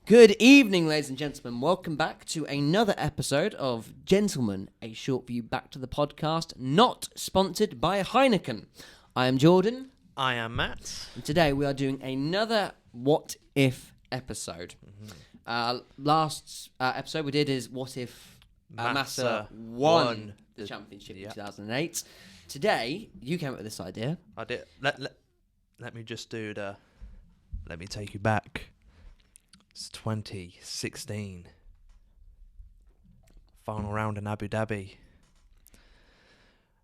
Good evening, ladies and gentlemen. Welcome back to another episode of Gentlemen, a short view back to the podcast, not sponsored by Heineken. I am Jordan. I am Matt. And today we are doing another What If episode. Last episode we did is What If Massa won the championship in 2008. Today, you came up with this idea. I did. Let me just do the... Let me take you back. It's 2016. Final round in Abu Dhabi.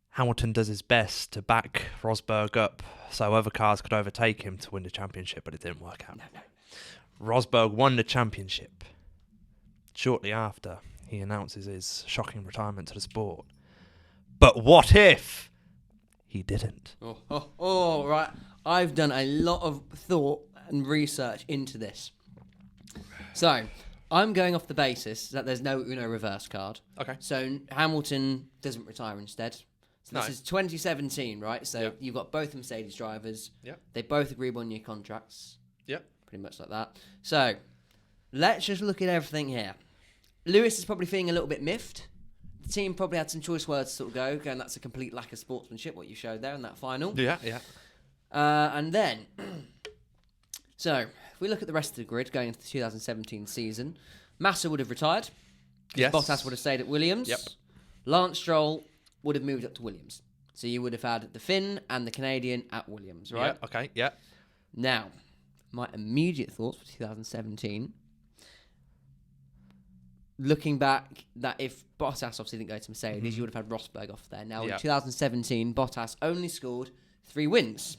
Hamilton does his best to back Rosberg up so other cars could overtake him to win the championship, but it didn't work out. No. Rosberg won the championship. Shortly after, he announces his shocking retirement to the sport. But what if he didn't? Oh, right. I've done a lot of thought and research into this. So, I'm going off the basis that there's no Uno reverse card. Okay. So, Hamilton doesn't retire instead. So, this is 2017, right? So, you've got both Mercedes drivers. Yep. They both agree 1-year contracts. Yep. Pretty much like that. So, let's just look at everything here. Lewis is probably feeling a little bit miffed. The team probably had some choice words to sort of going, that's a complete lack of sportsmanship, what you showed there in that final. Yeah. And then, so, if we look at the rest of the grid going into the 2017 season, Massa would have retired. Yes. Bottas would have stayed at Williams. Yep. Lance Stroll would have moved up to Williams. So you would have had the Finn and the Canadian at Williams, right? Yeah. Okay. Yeah. Now, my immediate thoughts for 2017, looking back, that if Bottas obviously didn't go to Mercedes, you would have had Rosberg off there. Now, in 2017, Bottas only scored 3 wins.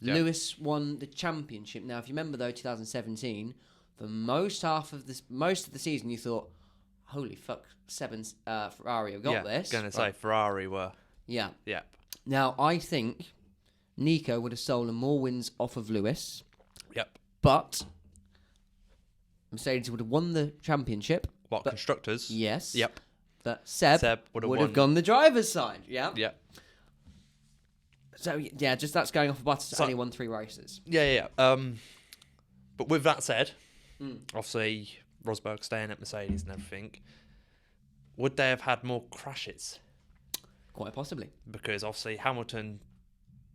Lewis won the championship. Now, if you remember, though, 2017, for most of the season, you thought, holy fuck, Ferrari have got this. Going to say Ferrari were. Yeah. Yep. Now, I think Nico would have stolen more wins off of Lewis. Yep. But Mercedes would have won the championship. What, constructors? Yes. Yep. But Seb would have gone the driver's side. Yeah. Yep. So, yeah, just that's going off of Bottas only won 3 races. Yeah. But with that said, obviously, Rosberg staying at Mercedes and everything, would they have had more crashes? Quite possibly. Because obviously Hamilton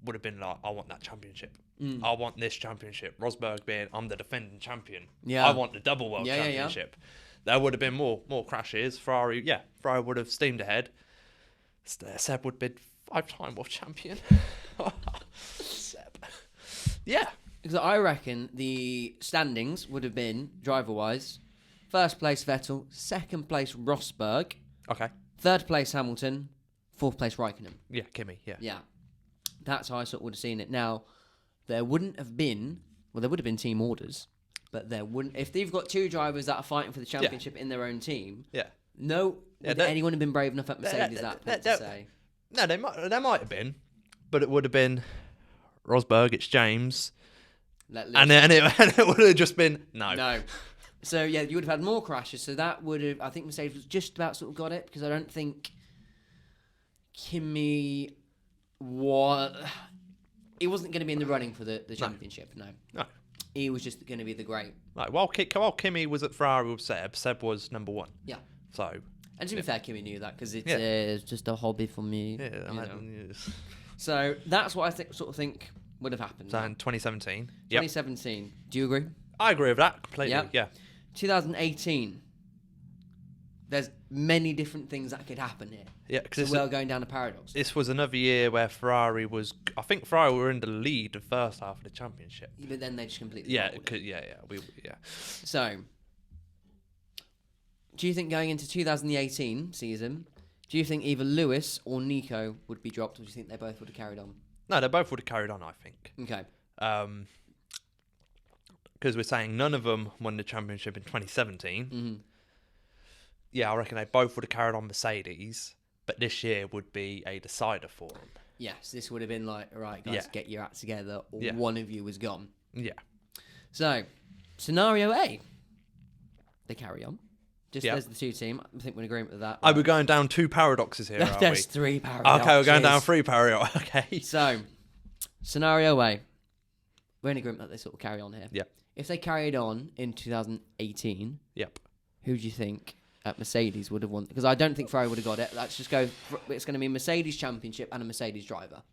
would have been like, I want that championship. I want this championship. Rosberg being, I'm the defending champion. Yeah. I want the double world championship. There would have been more crashes. Ferrari would have steamed ahead. Seb would have been 5-time world champion. Seb. Yeah. Because I reckon the standings would have been, driver-wise, first place Vettel, second place Rosberg, Okay. third place Hamilton, fourth place Raikkonen. Yeah, Kimi, yeah. Yeah. That's how I sort of would have seen it. Now, there would have been team orders, but there wouldn't, if they've got 2 drivers that are fighting for the championship in their own team, would anyone have been brave enough at Mercedes to say? No, they might have been, but it would have been Rosberg, it's James, and it would have just been no. So yeah, you would have had more crashes. So that would have, I think Mercedes was just about sort of got it, because I don't think Kimi he wasn't going to be in the running for the championship. No, he was just going to be the great. Like while Kimi was at Ferrari with Seb was number 1. Yeah. So. And to be fair, Kimi knew that, because it's just a hobby for me. Yeah, So that's what I think would have happened. So in 2017. 2017. Do you agree? I agree with that completely. Yeah. 2018. There's many different things that could happen here. Yeah, because we're going down a paradox. This was another year where Ferrari were in the lead the first half of the championship. But then they just completely. Yeah. Yeah. So. Do you think going into 2018 season, do you think either Lewis or Nico would be dropped, or do you think they both would have carried on? No, they both would have carried on, I think. Okay. Because we're saying none of them won the championship in 2017. Mm-hmm. Yeah, I reckon they both would have carried on Mercedes, but this year would be a decider for them. Yes, this would have been like, all right, guys, get your act together, or Yeah. one of you was gone. Yeah. So, scenario A, they carry on. Just Yeah. there's the 2 team. I think we're in agreement with that. We're going down 2 paradoxes here, are There's we? 3 paradoxes. Okay, we're going down 3 paradoxes. Okay. So, scenario A, we're in agreement that they sort of carry on here. Yeah. if they carried on in 2018, Yep. who do you think at Mercedes would have won? Because I don't think Ferrari would have got it. Let's just go. It's going to be a Mercedes championship and a Mercedes driver.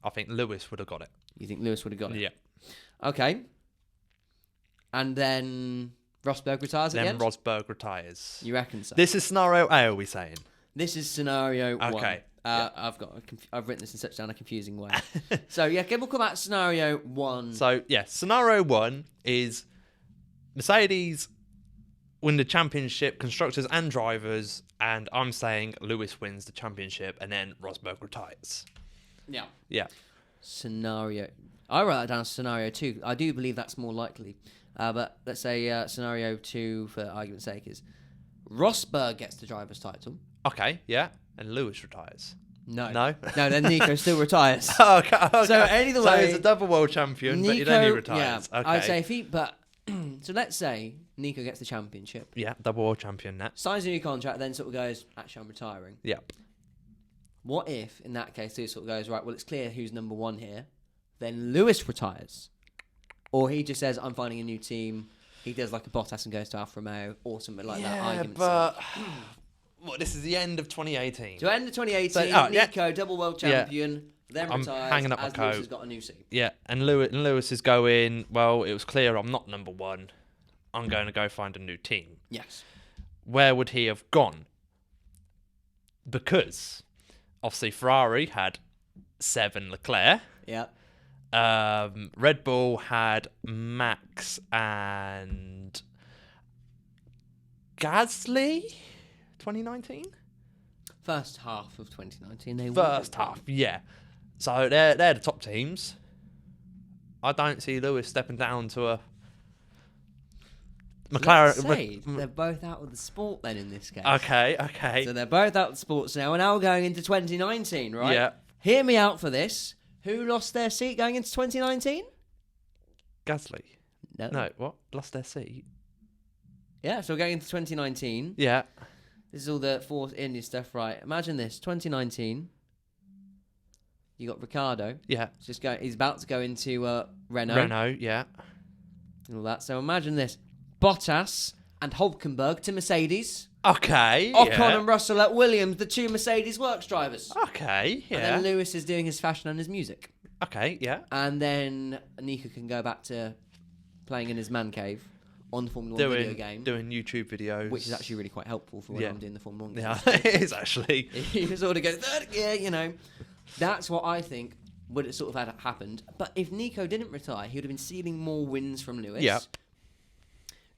I think Lewis would have got it. You think Lewis would have got it? Yeah. Okay. And then Rosberg retires at the Then end? Rosberg retires. You reckon so? This is scenario A, are we saying? This is scenario one. Okay. I've written this in such a confusing way. So yeah, we'll come at scenario one. So yeah, scenario 1 is Mercedes win the championship, constructors and drivers, and I'm saying Lewis wins the championship, and then Rosberg retires. Yeah. Yeah. Scenario. I wrote that down as scenario 2. I do believe that's more likely. But let's say scenario 2, for argument's sake, is Rosberg gets the driver's title. Okay. Yeah. And Lewis retires. No, then Nico still retires. Okay. So either way, so he's a double world champion, Nico, but then he retires. Yeah, Okay. I'd say if he, but so let's say Nico gets the championship, Yeah, double world champion now. signs a new contract, then sort of goes, actually I'm retiring. Yep. What if in that case he sort of goes, right, well it's clear who's number one here, then Lewis retires, or he just says I'm finding a new team. He does like a Bottas and goes to Alfa Romeo or something like that. Argument but what? This is the end of 2018. to end of 2018, So, Nico double world champion, then I'm retires hanging up my as Lewis coat. has got a new seat. Yeah, and Lewis is going, well, it was clear I'm not number one. I'm going to go find a new team. Yes. Where would he have gone? Because obviously Ferrari had 7 Leclerc. Yeah. Red Bull had Max and Gasly 2019? First half of 2019, they First half, yeah. So they're the top teams. I don't see Lewis stepping down to a McLaren. Let's say they're both out of the sport then in this case. Okay. So they're both out of the sports now. We're now going into 2019, right? Yeah. Hear me out for this. Who lost their seat going into 2019? Gasly. No. No, what? Lost their seat? Yeah, so we're going into 2019. Yeah. This is all the Force India stuff, right? Imagine this, 2019. You got Ricardo. Yeah. He's about to go into Renault. Renault, yeah. And all that. So imagine this. Bottas and Hulkenberg to Mercedes. Okay. Ocon and Russell at Williams, the 2 Mercedes works drivers. Okay, yeah. And then Lewis is doing his fashion and his music. Okay, yeah. And then Nico can go back to playing in his man cave on the Formula 1 video game. Doing YouTube videos. Which is actually really quite helpful for when I'm doing the Formula 1 game. Yeah, it is actually. He sort of goes, yeah, you know. That's what I think would have sort of had happened. But if Nico didn't retire, he would have been stealing more wins from Lewis. Yeah.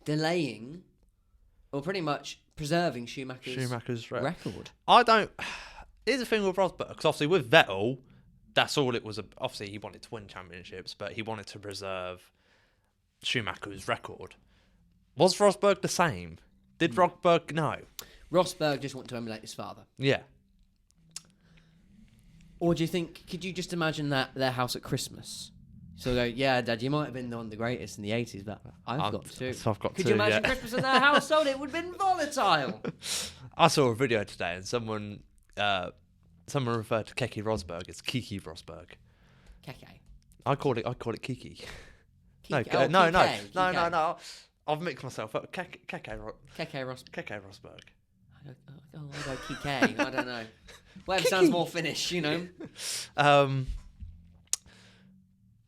Delaying, or pretty much preserving Schumacher's record. Here's the thing with Rosberg, because obviously with Vettel, that's all it was. Obviously, he wanted to win championships, but he wanted to preserve Schumacher's record. Was Rosberg the same? Did Rosberg? No. Rosberg just wanted to emulate his father. Yeah. Or do you think, could you just imagine their house at Christmas? So go, yeah, Dad, you might have been one of the greatest in the 80s, but I've got 2. So I've got Could 2, you imagine Christmas in their household? It would have been volatile. I saw a video today, and someone referred to Keke Rosberg as Kiki Rosberg. Keke. I call it Kiki. Keke. No. I've mixed myself up. Keke Rosberg. I go Kike. I don't know. Whatever sounds more Finnish, you know.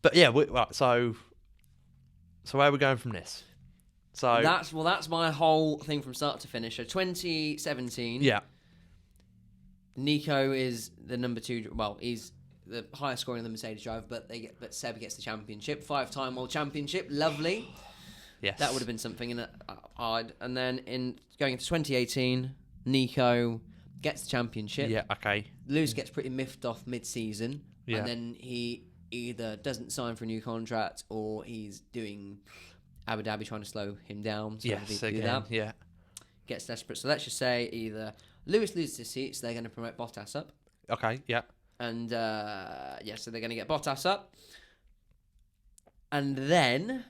But yeah, so where are we going from this? So that's my whole thing from start to finish. So 2017. Yeah. Nico is the number 2. Well, he's the highest scoring of the Mercedes driver, but Seb gets the championship, 5-time world championship. Lovely. Yes. That would have been something in hard. And then going into 2018, Nico gets the championship. Yeah. Okay. Lewis gets pretty miffed off mid-season, yeah. And then he either doesn't sign for a new contract or he's doing Abu Dhabi trying to slow him down. So yes, again, do that. Yeah. Gets desperate. So let's just say either Lewis loses his seat, so they're going to promote Bottas up. Okay, yeah. And, so they're going to get Bottas up. And then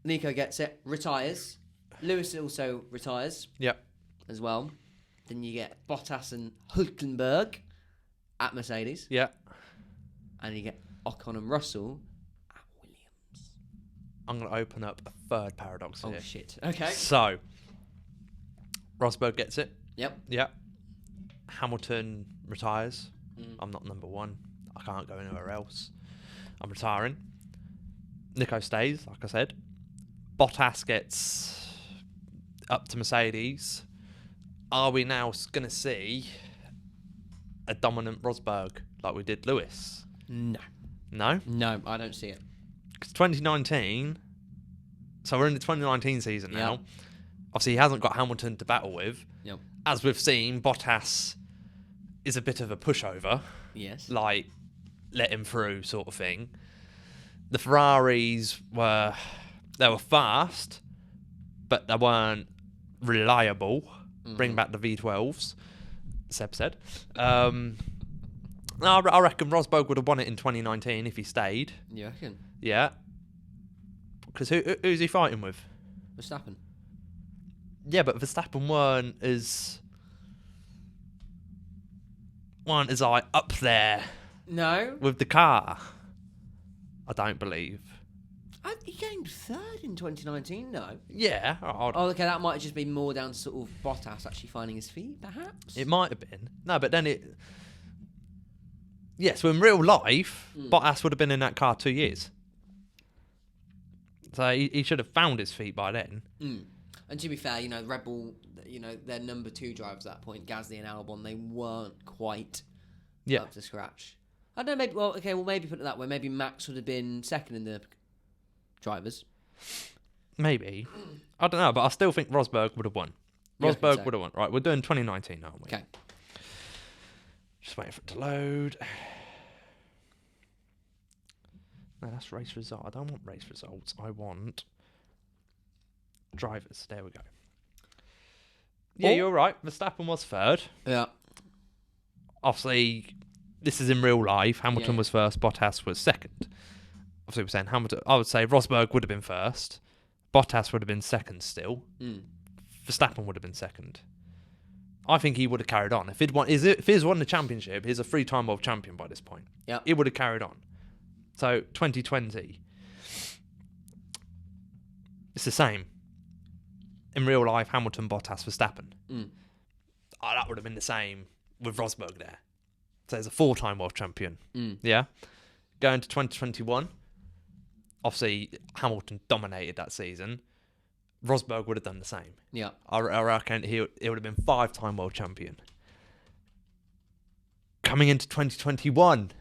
Nico gets it, retires. Lewis also retires. Yep. As well. Then you get Bottas and Hulkenberg at Mercedes. Yeah. And you get Ocon and Russell at I'm going to open up a third paradox here. Oh, shit. Okay. So, Rosberg gets it. Yep. Yep. Hamilton retires. I'm not number one. I can't go anywhere else. I'm retiring. Nico stays, like I said. Bottas gets up to Mercedes. Are we now going to see a dominant Rosberg like we did Lewis? No. No? No, I don't see it. Because 2019, so we're in the 2019 season now. Yep. Obviously, he hasn't got Hamilton to battle with. Yep. As we've seen, Bottas is a bit of a pushover. Yes. Like, let him through sort of thing. The Ferraris were fast, but they weren't reliable. Bring back the V12s, Seb said. I reckon Rosberg would have won it in 2019 if he stayed. You reckon? Yeah. Because who's he fighting with? Verstappen. Yeah, but Verstappen weren't as like up there. No. With the car. I don't believe. He came third in 2019, no? Yeah. Oh, okay, that might just be more down to sort of Bottas actually finding his feet, perhaps? It might have been. No, but then it... Yeah, so in real life, Bottas would have been in that car 2 years. So he should have found his feet by then. And to be fair, Red Bull, their number 2 drivers at that point, Gasly and Albon, they weren't quite up to scratch. I don't know, maybe put it that way. Maybe Max would have been second in the drivers. Maybe. I don't know, but I still think Rosberg would have won. Rosberg would have won. Right, we're doing 2019 now, aren't we? Okay. Just waiting for it to load. No, that's race result. I don't want race results. I want drivers. There we go. Yeah, you're right. Verstappen was third. Yeah. Obviously, this is in real life. Hamilton was first. Bottas was second. Obviously, we're saying Hamilton. I would say Rosberg would have been first. Bottas would have been second still. Verstappen would have been second. I think he would have carried on. If he'd won the championship, he's a 3-time world champion by this point. Yeah. He would have carried on. So 2020, it's the same. In real life, Hamilton, Bottas, Verstappen. That would have been the same with Rosberg there. So he's a 4-time world champion. Yeah. Going to 2021, obviously Hamilton dominated that season. Rosberg would have done the same. Yeah. I reckon he would have been 5-time world champion. Coming into 2021,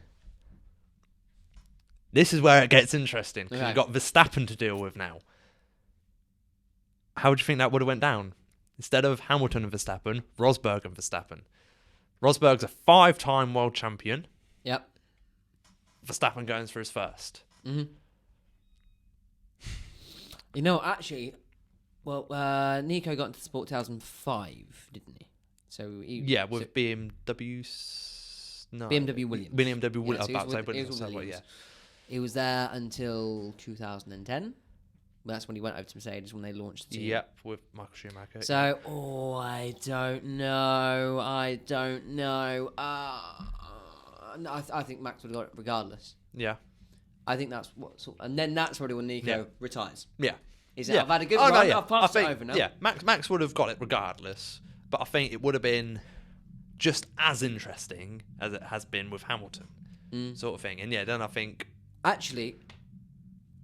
this is where it gets interesting. Because you've got Verstappen to deal with now. How would you think that would have went down? Instead of Hamilton and Verstappen, Rosberg and Verstappen. Rosberg's a 5-time world champion. Yep. Verstappen going for his first. Actually, Nico got into sport 2005, didn't he? So with BMW. No, BMW Williams. BMW Williams. Yeah, I was about to say Williams. He was there until 2010. That's when he went over to Mercedes when they launched the team. Yep, with Michael Schumacher. So, I don't know. I think Max would have got it regardless. Yeah. I think that's and then that's probably when Nico retires. Yeah. I've had a good run, I've passed it over now. Yeah, Max would have got it regardless, but I think it would have been just as interesting as it has been with Hamilton, sort of thing. And then I think... Actually,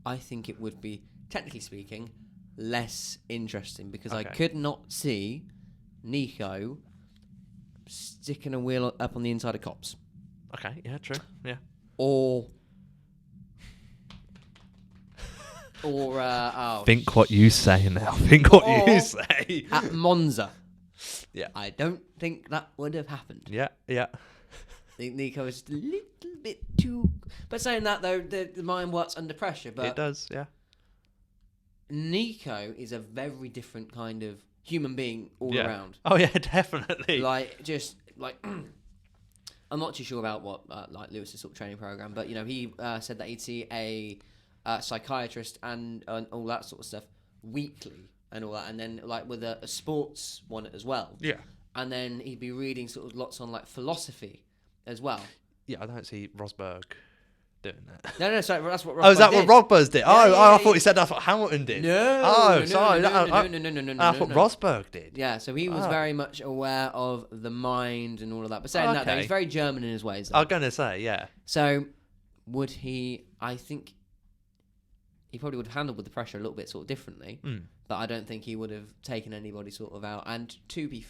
I think it would be, technically speaking, less interesting because I could not see Nico sticking a wheel up on the inside of Cops. Okay, yeah, true, yeah. Or think what you say now. Think what you say. At Monza. Yeah. I don't think that would have happened. Yeah, yeah. I think Nico is a little bit too... But saying that, though, the mind works under pressure. But it does, yeah. Nico is a very different kind of human being all around. Oh, yeah, definitely. I'm not too sure about what Lewis's sort of training program, but he said that he'd see a psychiatrist and all that sort of stuff weekly and all that, and then with a sports one as well. Yeah. And then he'd be reading sort of lots on philosophy as well. Yeah, I don't see Rosberg doing that. No, sorry, that's what Rosberg did. Oh, is that what Rosberg did? I thought yeah. he said that's what Hamilton did. No. Sorry. No. I thought Rosberg did. Yeah, so he was very much aware of the mind and all of that. But saying that, though, he's very German in his ways. Though. I was going to say, yeah. So, would he... I think he probably would have handled with the pressure a little bit sort of differently. But I don't think he would have taken anybody sort of out. And to be...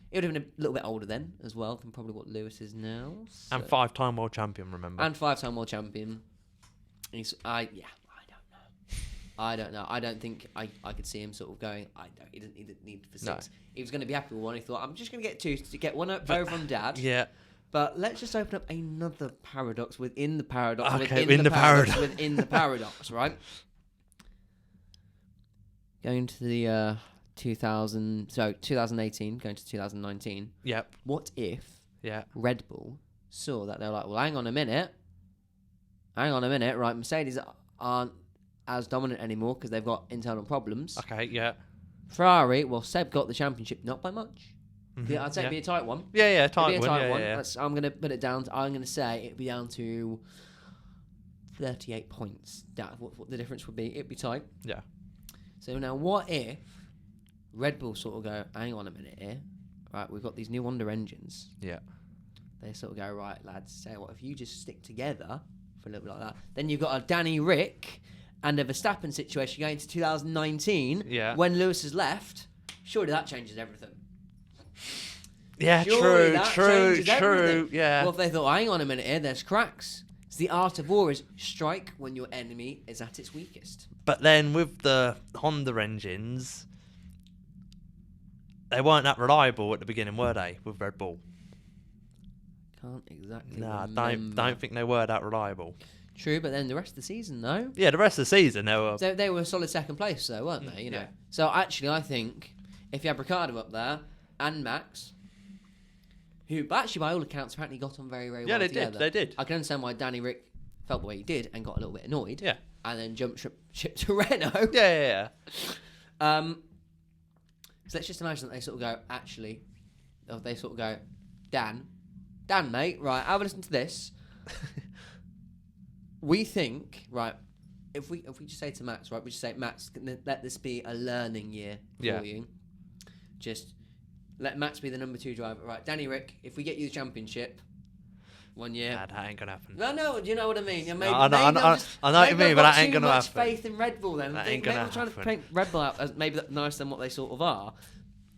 He would have been a little bit older then as well than probably what Lewis is now. So. And 5-time world champion, remember? And 5-time world champion. I don't know. I don't think I could see him sort of going, he didn't need for 6. No. He was going to be happy with 1. He thought, I'm just going to get 2 to get 1 over from Dad. Yeah. But let's just open up another paradox within the paradox. Okay, within the paradox, right? Going to the 2018, going to 2019. Yep. What if Red Bull saw that? They're like, well, hang on a minute, right? Mercedes aren't as dominant anymore because they've got internal problems. Okay, yeah. Ferrari, well, Seb got the championship, not by much. Mm-hmm, I'd say it'd be a tight one. Yeah, tight one. Yeah. I'm going to put it down. I'm going to say it'd be down to 38 points. That what the difference would be. It'd be tight. Yeah. So now, what if Red Bull sort of go, hang on a minute here, right? We've got these new Honda engines. Yeah. They sort of go, right, lads. Say what if you just stick together for a little bit like that? Then you've got a Danny Rick and a Verstappen situation going into 2019. Yeah. When Lewis has left, surely that changes everything. Yeah, surely true. Everything. Yeah. Well, if they thought, hang on a minute here, there's cracks. It's the art of war is strike when your enemy is at its weakest. But then with the Honda engines, they weren't that reliable at the beginning, were they? With Red Bull. Can't exactly. Nah, remember. don't think they were that reliable. True, but then the rest of the season, though. Yeah, the rest of the season they were a solid second place, though, weren't they? You know. So actually, I think if you have Ricciardo up there and Max, who actually by all accounts apparently got on very, very well together. They did. I can understand why Danny Rick felt the way he did and got a little bit annoyed. Yeah. And then jumped ship to Renault. Yeah. So let's just imagine that they sort of go, actually, they sort of go, Dan, mate, right, have a listen to this. We think, right, if we just say to Max, right, we just say, Max, let this be a learning year for you. Just let Max be the number 2 driver. Right, Danny Rick, if we get you the championship 1 year. Nah, that ain't going to happen. No, do you know what I mean? Yeah, maybe, I know what you mean, but that ain't going to happen. Too much faith in Red Bull then. That ain't going to happen. Maybe happen. trying to paint Red Bull out as maybe nicer than what they sort of are.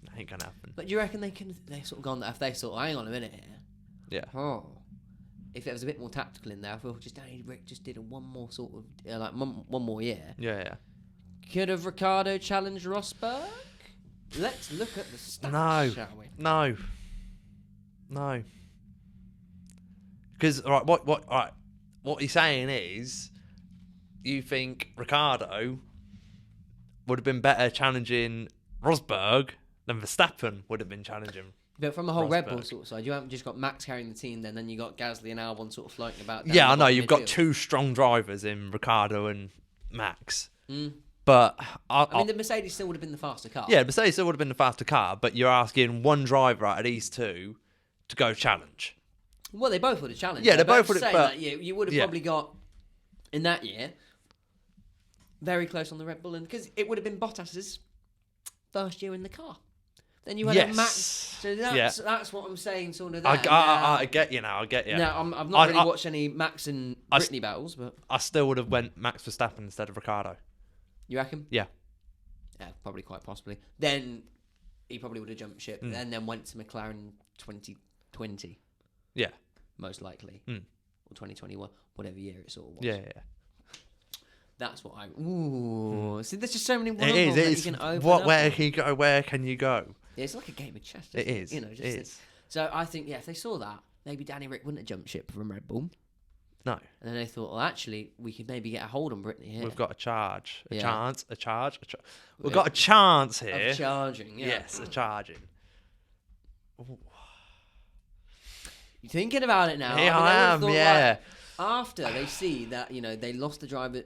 That ain't going to happen. But do you reckon they sort of gone that if they sort of, hang on a minute here. Yeah. Oh. If it was a bit more tactical in there, if Danny Rick just did one more sort of, one more year. Yeah. Could have Ricciardo challenged Rosberg? Let's look at the stats, shall we? No. Because what he's saying is, you think Ricciardo would have been better challenging Rosberg than Verstappen would have been challenging. But from the whole Red Bull sort of side, you haven't just got Max carrying the team, then you got Gasly and Albon sort of floating about. Yeah, I know you've got 2 strong drivers in Ricciardo and Max. But I mean, the Mercedes still would have been the faster car. Yeah, Mercedes still would have been the faster car, but you're asking one driver out of these 2 to go challenge. Well, they both would have challenged. Yeah, they both would have. You would have probably got in that year very close on the Red Bull, and because it would have been Bottas's first year in the car. Then you had a Max. So that's what I'm saying. Sort of. I get you now. Now I've not really watched any Max and Brittany battles, but I still would have went Max Verstappen instead of Ricciardo. You reckon? Yeah. Yeah, probably quite possibly. Then he probably would have jumped ship, and then went to McLaren 2020. Yeah. Most likely, or 2021, whatever year it sort of was. Yeah. That's what I. Ooh, see, there's just so many. It is. Where can you go? Where can you go? Yeah, it's like a game of chess. It is. It is. So I think, if they saw that, maybe Danny Rick wouldn't have jumped ship from Red Bull. No. And then they thought, well, actually, we could maybe get a hold on Brittany here. We've got a chance. We've got a chance here. Of charging, yeah. Yes, a charging. You're thinking about it now. Yeah, I am, yeah. After they see that, they lost the drivers'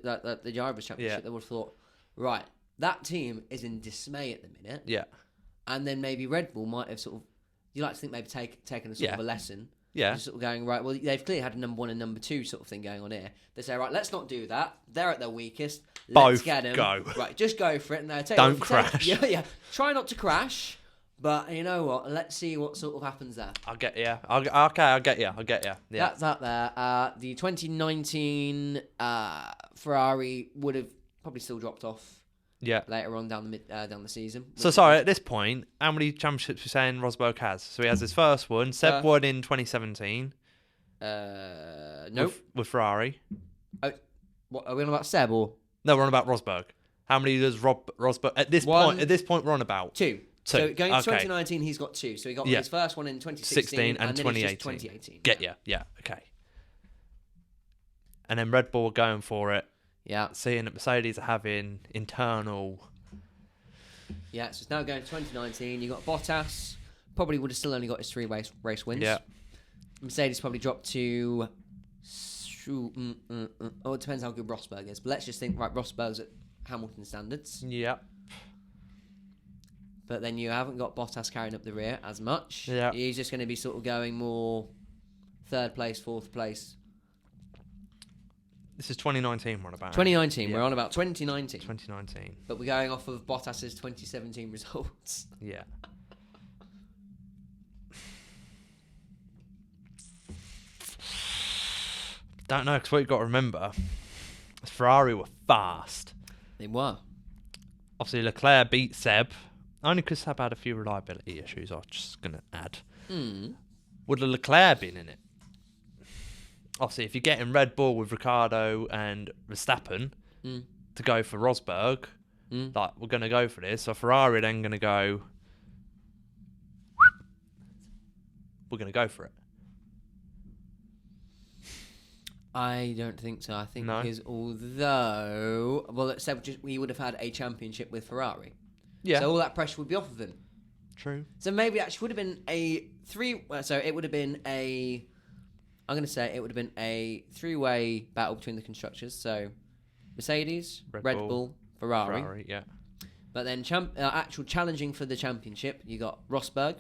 championship, they would have thought, right, that team is in dismay at the minute. Yeah. And then maybe Red Bull might have sort of, you like to think maybe taken a sort of a lesson. Yeah. You're sort of going, right, well, they've clearly had a number 1 and number 2 sort of thing going on here. They say, right, let's not do that. They're at their weakest. Let's Both get them. go. Right, just go for it. And Don't crash. Yeah. Try not to crash. But you know what? Let's see what sort of happens there. I'll get you. I'll get you. Yeah. That's that there. The 2019 Ferrari would have probably still dropped off. Yeah. Later on down the season. So sorry, at this point, how many championships are you saying Rosberg has? So he has his first one. Seb won in 2017. Nope. With Ferrari. What are we on about, Seb or? No, we're on about Rosberg. How many does Rosberg at this point? At this point, we're on about 2. So going to 2019, he's got 2. So he got his first one in 2016 and then 2018. Get you. Yeah. Okay. And then Red Bull were going for it. Yeah. Seeing that Mercedes are having internal. Yeah, so it's now going to 2019. You got Bottas. Probably would have still only got his 3 race wins. Yeah. Mercedes probably dropped to. Oh, it depends how good Rosberg is. But let's just think, right, Rosberg's at Hamilton standards. Yeah. But then you haven't got Bottas carrying up the rear as much. Yeah. He's just going to be sort of going more 3rd place, 4th place. This is 2019 we're on about. 2019. We're on about 2019. 2019. But we're going off of Bottas's 2017 results. Yeah. Don't know, because what you've got to remember is Ferrari were fast. They were. Obviously, Leclerc beat Seb. Only because Seb had a few reliability issues, I'm just going to add. Would Leclerc been in it? Obviously, if you're getting Red Bull with Ricciardo and Verstappen to go for Rosberg, like, we're going to go for this. So Ferrari then going to go, we're going to go for it. I don't think so. I think No. because although, well, except we would have had a championship with Ferrari. Yeah. So all that pressure would be off of him. True. So maybe actually would have been a 3. So it would have been a. I'm going to say it would have been a 3-way battle between the constructors. So Mercedes, Red Bull, Ferrari. Yeah. But then actual challenging for the championship, you got Rosberg,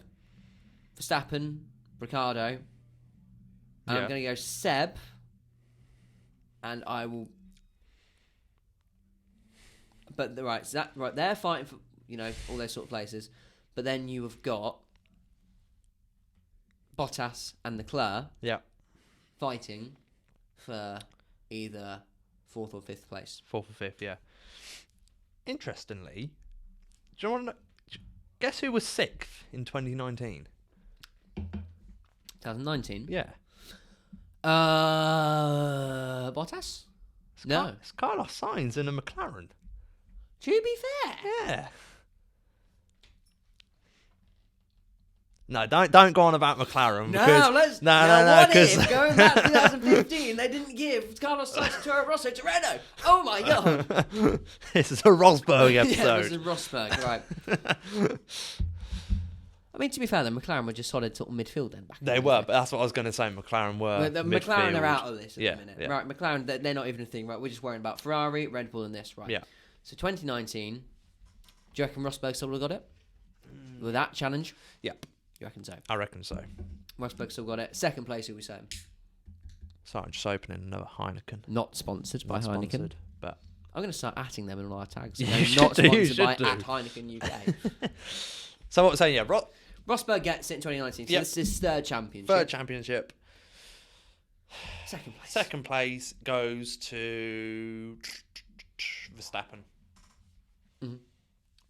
Verstappen, Ricciardo. And I'm going to go Seb. And I will. But they're fighting for all those sort of places. But then you have got Bottas and Leclerc. Yeah. Fighting for either 4th or 5th place. 4th or 5th, yeah. Interestingly, do you want to guess who was 6th in 2019? 2019? Yeah. Bottas? It's Carlos Sainz in a McLaren. To be fair. Yeah. No, don't go on about McLaren. No, because, what if, going back to 2015, they didn't give Carlos Sainz Toro Rosso to Renault? Oh my God. This is a Rosberg episode. Yeah, this is Rosberg, right. I mean, to be fair, then McLaren were just solid sort of midfield then. They were, but that's what I was going to say. McLaren were McLaren are out of this at the minute. Yeah. Right, McLaren, they're not even a thing. Right, we're just worrying about Ferrari, Red Bull and this, right? Yeah. So 2019, do you reckon Rosberg still would have got it? With that challenge? Yep. You reckon so? I reckon so. Rosberg still got it. 2nd place, who we saying? Sorry, just opening another Heineken. Not sponsored by Heineken. But I'm going to start atting them in all our tags. You Not sponsored by @Heineken UK. So what we're saying, Rosberg gets it in 2019. So this is his 3rd championship. 3rd championship. 2nd place. 2nd place goes to Verstappen.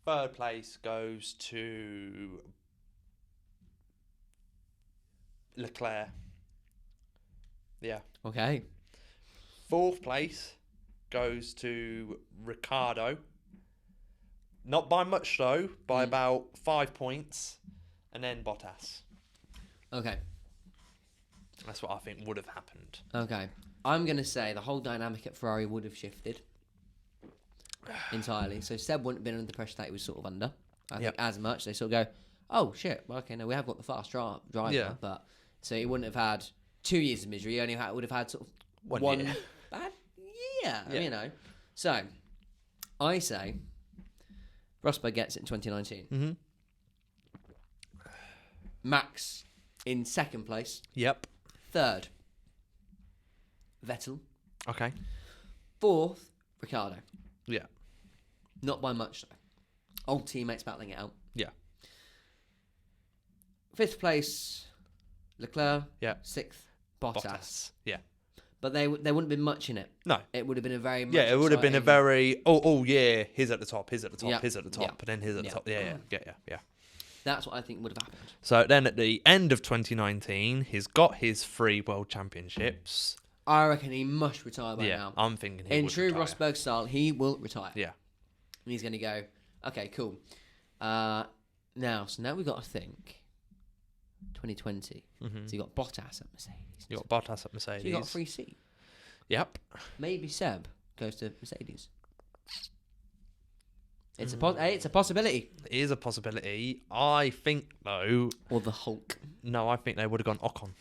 3rd place goes to Leclerc. Yeah. Okay. 4th place goes to Ricciardo. Not by much though, by about 5 points. And then Bottas. Okay. That's what I think would have happened. Okay. I'm going to say the whole dynamic at Ferrari would have shifted entirely. So Seb wouldn't have been under the pressure that he was sort of under. I think as much. They sort of go, oh, shit. Well, okay, no, we have got the fast driver. Yeah. But so he wouldn't have had 2 years of misery. He only would have had sort of one year. bad year. So I say Rosberg gets it in 2019. Mm-hmm. Max in 2nd place. Yep. Third, Vettel. Okay. Fourth, Ricardo. Yeah. Not by much, though. Old teammates battling it out. Yeah. Fifth place, Leclerc. Yeah. Sixth, Bottas. Yeah. But there wouldn't have been much in it. No. It would have been a very it would have been a very yeah, he's at the top, he's at the top, Yep. he's at the top, Yep. and then he's at the top. Yeah. That's what I think would have happened. So then at the end of 2019, he's got his 3 world championships. I reckon he must retire by now. I'm thinking he In would true retire. Rosberg style, he will retire. Yeah. And he's going to go, okay, cool. Now we've got to think 2020. So you got Bottas at Mercedes. You got Bottas at Mercedes. So you got a free seat. Yep. Maybe Seb goes to Mercedes. It's a possibility. It is a possibility. I think, though... Or the Hulk. No, I think they would have gone Ocon.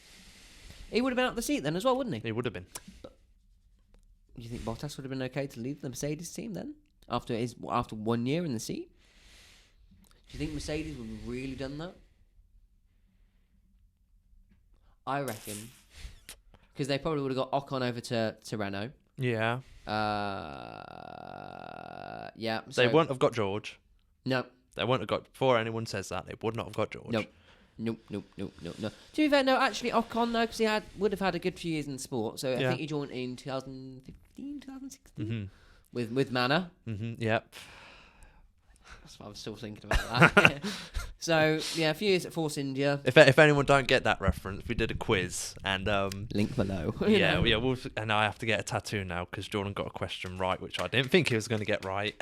He would have been out the seat then as well, wouldn't he? He would have been. Do you think Bottas would have been okay to leave the Mercedes team then? After 1 year in the seat? Do you think Mercedes would have really done that? I reckon. Because they probably would have got Ocon over to Renault. Yeah. Yeah. They wouldn't have got George. No. They wouldn't have got... Before anyone says that, they would not have got George. Nope. No. To be fair, no, actually, Ocon, though, because he would have had a good few years in the sport. So I think he joined in 2015, 2016 with Manor. Yep. That's what I was still thinking about that. So, yeah, a few years at Force India. If anyone don't get that reference, we did a quiz and... Link below. And I have to get a tattoo now because Jordan got a question right, which I didn't think he was going to get right.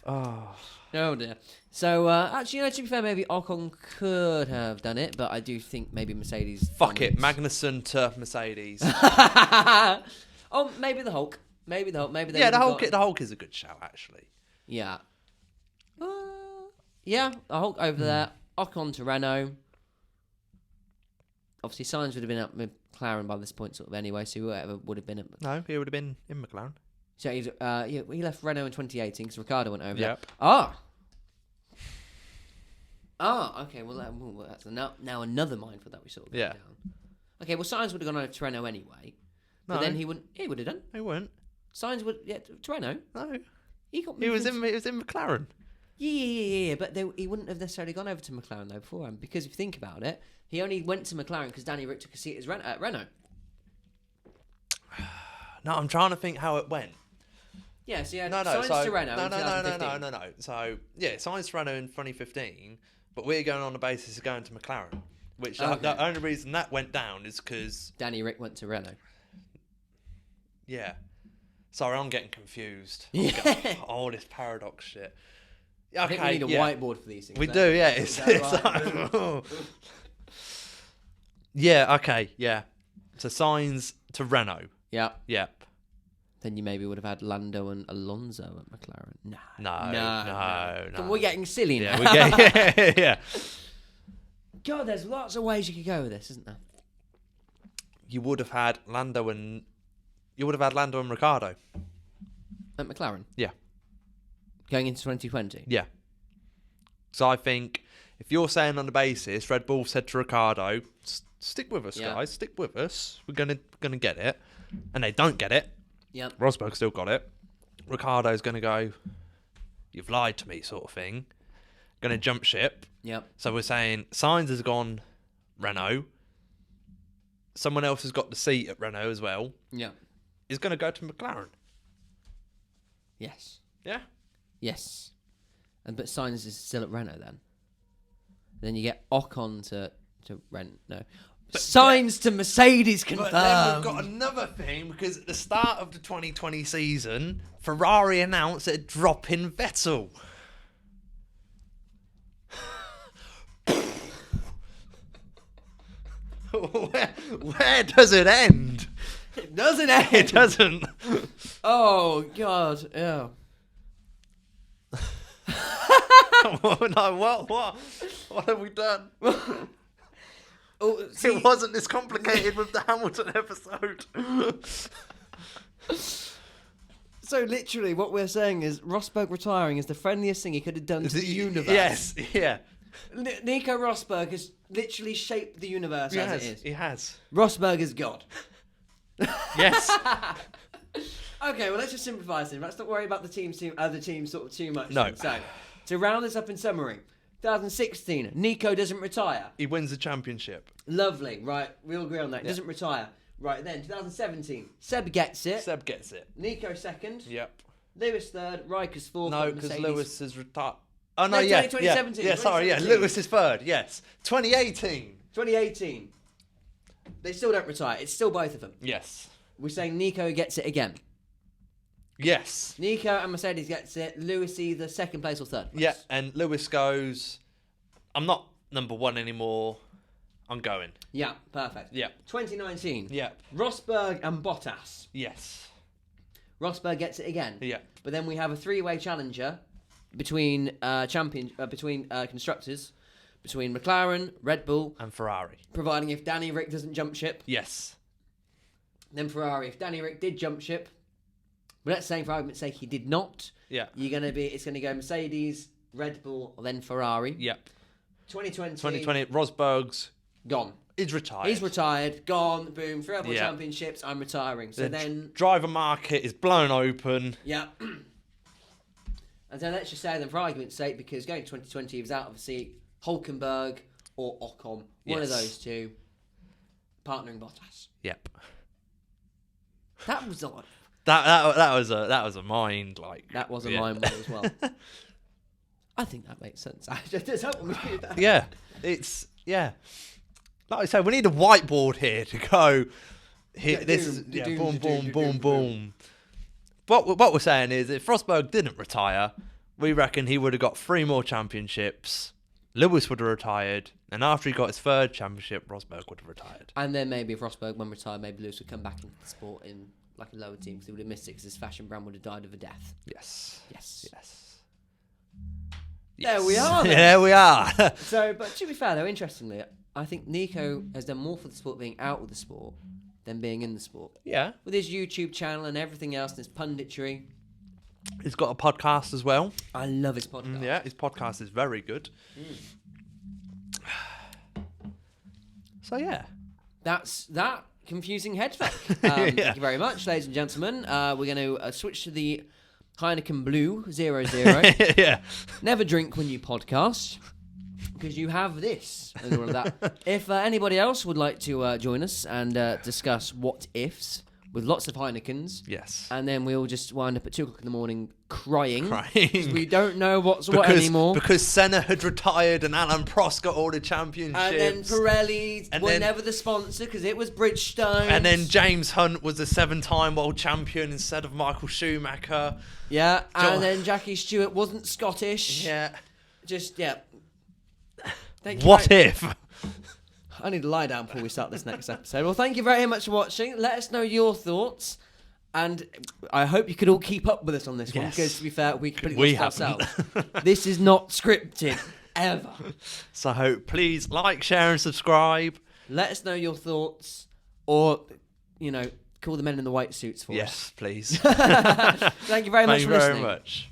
Oh dear. So, actually, to be fair, maybe Ocon could have done it, but I do think maybe Mercedes... Fuck it, Magnussen to Mercedes. Oh, maybe the Hulk. Maybe the Hulk is a good shout, actually. Yeah. Yeah, a Hulk over there. Ocon to Renault. Obviously, Sainz would have been at McLaren by this point, sort of anyway, so whoever would have been at... No, he would have been in McLaren. So he left Renault in 2018 because Ricciardo went over there. Okay, well, that's now another minefield that we sort of down. Okay, well, Sainz would have gone over to Renault anyway. But then he would have done. He wouldn't. Sainz would, to Renault. No. He was in McLaren. Yeah, but he wouldn't have necessarily gone over to McLaren though beforehand, because if you think about it, he only went to McLaren because Danny Rick took a seat at Renault. No, I'm trying to think how it went. Yeah, so Sainz to Renault in 2015. No. So, Sainz to Renault in 2015, but we're going on the basis of going to McLaren, which the only reason that went down is because... Danny Rick went to Renault. Yeah. Sorry, I'm getting confused. All this paradox shit. Okay, I think we need a whiteboard for these things. We do, yeah. It's yeah, okay, yeah. So Sainz to Renault. Yep. Yep. Then you maybe would have had Lando and Alonso at McLaren. No. We're getting silly now. Yeah, we're getting... yeah. God, there's lots of ways you could go with this, isn't there? You would have had Lando and Ricciardo. At McLaren? Yeah. Going into 2020? Yeah. So I think if you're saying on the basis, Red Bull said to Ricciardo, stick with us, guys, stick with us. We're gonna get it. And they don't get it. Yep. Rosberg still got it. Ricciardo's going to go, you've lied to me, sort of thing. Going to jump ship. Yep. So we're saying Sainz has gone Renault. Someone else has got the seat at Renault as well. Yeah. Is going to go to McLaren. Yes. Yeah? Yes. But Sainz is still at Renault then. Then you get Ocon to Renault. No. Sainz to Mercedes confirmed. But then we've got another thing, because at the start of the 2020 season, Ferrari announced a drop in Vettel. Where does it end? It doesn't end. It doesn't. Oh, God. Yeah. What have we done? Oh, it wasn't this complicated with the Hamilton episode. So literally what we're saying is Rosberg retiring is the friendliest thing he could have done to the universe. Yes, yeah. Nico Rosberg has literally shaped the universe as it is. He has. Rosberg is God. Yes. Okay, well, let's just simplify this. Let's not worry about the other teams sort of too much. No. Then. So, to round this up in summary, 2016, Nico doesn't retire. He wins the championship. Lovely, right? We all agree on that. He doesn't retire. Right then, 2017, Seb gets it. Nico second. Yep. Lewis third. Riker's fourth. No, because Lewis has retired. Oh No, no, yeah, 2017. yeah. Sorry, yeah. Lewis is third. Yes. 2018. 2018. They still don't retire. It's still both of them. Yes. We're saying Nico gets it again. Yes. Nico and Mercedes gets it. Lewis either second place or third place. Yeah, and Lewis goes, I'm not number one anymore. I'm going. Yeah, perfect. Yeah. 2019. Yeah. Rosberg and Bottas. Yes. Rosberg gets it again. Yeah. But then we have a three-way challenger between constructors, between McLaren, Red Bull, and Ferrari. Providing if Danny Rick doesn't jump ship. Yes. Then Ferrari. If Danny Rick did jump ship, but let's say for argument's sake he did not. Yeah. It's gonna go Mercedes, Red Bull, or then Ferrari. Yep. 2020. Rosberg's gone. He's retired. He's retired. Gone. Boom. 3 Red Bull championships. I'm retiring. So then driver market is blown open. Yeah. And so let's just say then, for argument's sake, because going to 2020 he was out of the seat, Hulkenberg or Ocon, one of those two, partnering Bottas. Yep. That was odd. That was a mind like. That was a mind one as well. I think that makes sense. I just hope we do that. Yeah, like I said, we need a whiteboard here to go. Here, boom. What we're saying is, if Rosberg didn't retire, we reckon he would have got 3 more championships. Lewis would have retired, and after he got his 3rd championship, Rosberg would have retired. And then maybe if Rosberg went retired, maybe Lewis would come back into the sport in like a lower team because he would have missed it because his fashion brand would have died of a death. Yes. There we are. Then. There we are. So, but to be fair though, interestingly, I think Nico has done more for the sport being out of the sport than being in the sport. Yeah. With his YouTube channel and everything else and his punditry. He's got a podcast as well. I love his podcast. Yeah, his podcast is very good. So, yeah. That's that confusing head fake. Thank you very much, ladies and gentlemen. We're going to switch to the Heineken Blue 00. Yeah. Never drink when you podcast. Because you have this and all of that. If anybody else would like to join us and discuss what ifs with lots of Heinekens, yes, and then we'll just wind up at 2 o'clock in the morning crying. 'Cause we don't know what's what anymore. Because Senna had retired and Alan Prost got all the championships. And then Pirelli were never the sponsor because it was Bridgestone. And then James Hunt was a 7-time world champion instead of Michael Schumacher. Yeah, and then Jackie Stewart wasn't Scottish. Yeah. Just, yeah. What if? I need to lie down before we start this next episode. Well, thank you very much for watching. Let us know your thoughts. And I hope you could all keep up with us on this one. Because, to be fair, we completely lost ourselves. This is not scripted, ever. So, please like, share and subscribe. Let us know your thoughts. Or, call the men in the white suits for us. Yes, please. Thank you very much for listening. Thank you very much.